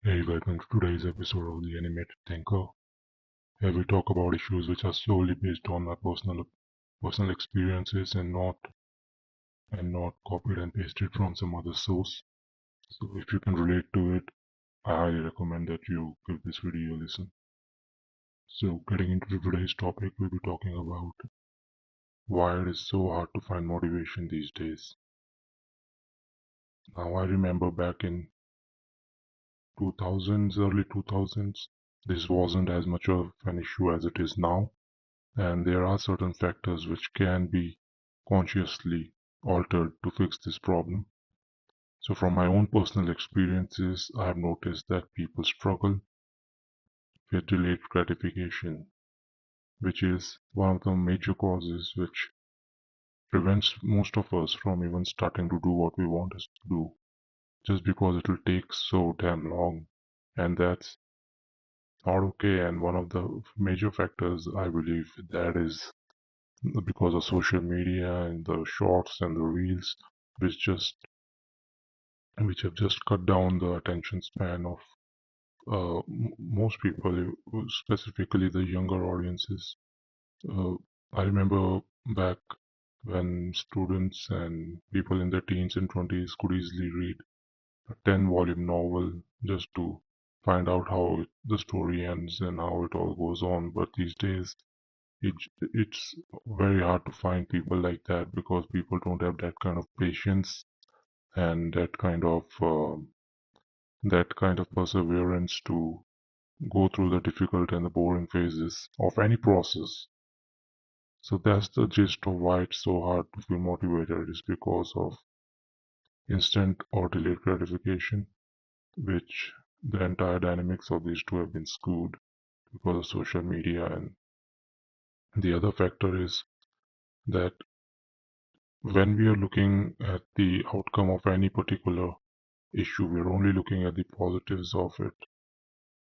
Hey, welcome to today's episode of The Animated Thinker, where we talk about issues which are solely based on my personal experiences and not copied and pasted from some other source. So if you can relate to it, I highly recommend that you give this video a listen. So getting into today's topic, we'll be talking about why it is so hard to find motivation these days. Now I remember back in 2000s, early 2000s, this wasn't as much of an issue as it is now. And there are certain factors which can be consciously altered to fix this problem. So, from my own personal experiences, I have noticed that people struggle with delayed gratification, which is one of the major causes which prevents most of us from even starting to do what we want us to do, just because it will take so damn long. And that's not okay. And one of the major factors I believe that is because of social media and the shorts and the reels, which just which have just cut down the attention span of most people, specifically the younger audiences. Uh, I remember back when students and people in their teens and 20s could easily read a 10-volume novel just to find out how the story ends and how it all goes on. But these days, it, it's very hard to find people like that because people don't have that kind of patience and that kind of perseverance to go through the difficult and the boring phases of any process. So that's the gist of why it's so hard to feel motivated is because of instant or delayed gratification, which the entire dynamics of these two have been skewed because of social media. And the other factor is that when we are looking at the outcome of any particular issue, we're only looking at the positives of it.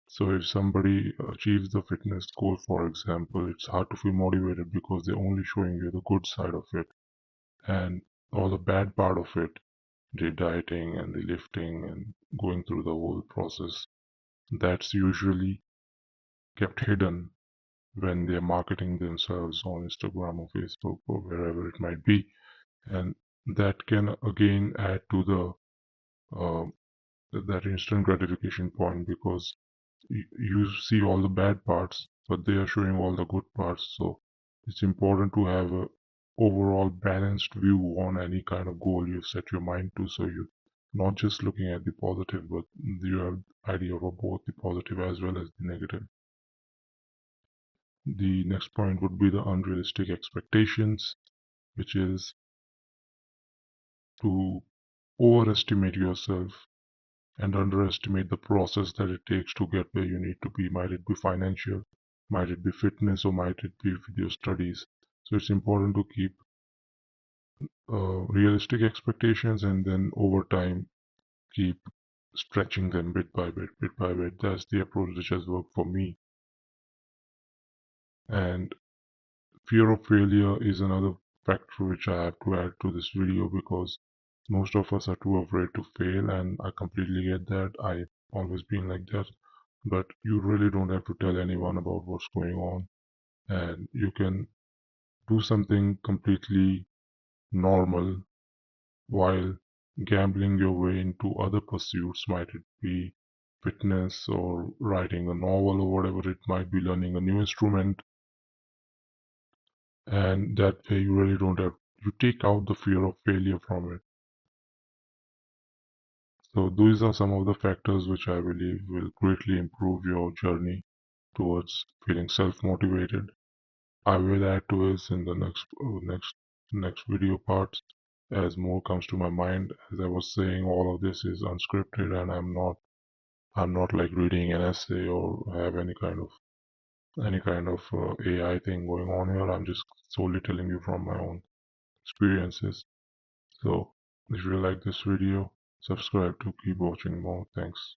So if somebody achieves the fitness goal, for example, it's hard to feel motivated because they're only showing you the good side of it and all the bad part of it, the dieting and the lifting and going through the whole process. That's usually kept hidden when they're marketing themselves on Instagram or Facebook or wherever it might be. And that can again add to the uh, that instant gratification point because you see all the bad parts, but they are showing all the good parts. So it's important to have a overall balanced view on any kind of goal you set your mind to. So you're not just looking at the positive, but you have idea of both the positive as well as the negative. The next point would be the unrealistic expectations, which is to overestimate yourself and underestimate the process that it takes to get where you need to be. Might it be financial, might it be fitness, or might it be with your studies. So it's important to keep realistic expectations and then over time keep stretching them bit by bit, bit by bit. That's the approach which has worked for me. And fear of failure is another factor which I have to add to this video because most of us are too afraid to fail, and I completely get that. I've always been like that. But you really don't have to tell anyone about what's going on, and you can do something completely normal while gambling your way into other pursuits. Might it be fitness or writing a novel or whatever it might be, learning a new instrument, and that way you really don't have you take out the fear of failure from it. So these are some of the factors which I believe will greatly improve your journey towards feeling self-motivated. I will add to this in the next video parts as more comes to my mind. As I was saying, all of this is unscripted, and I'm not like reading an essay or have any kind of AI thing going on here. I'm just solely telling you from my own experiences. So if you like this video, subscribe to keep watching more. Thanks.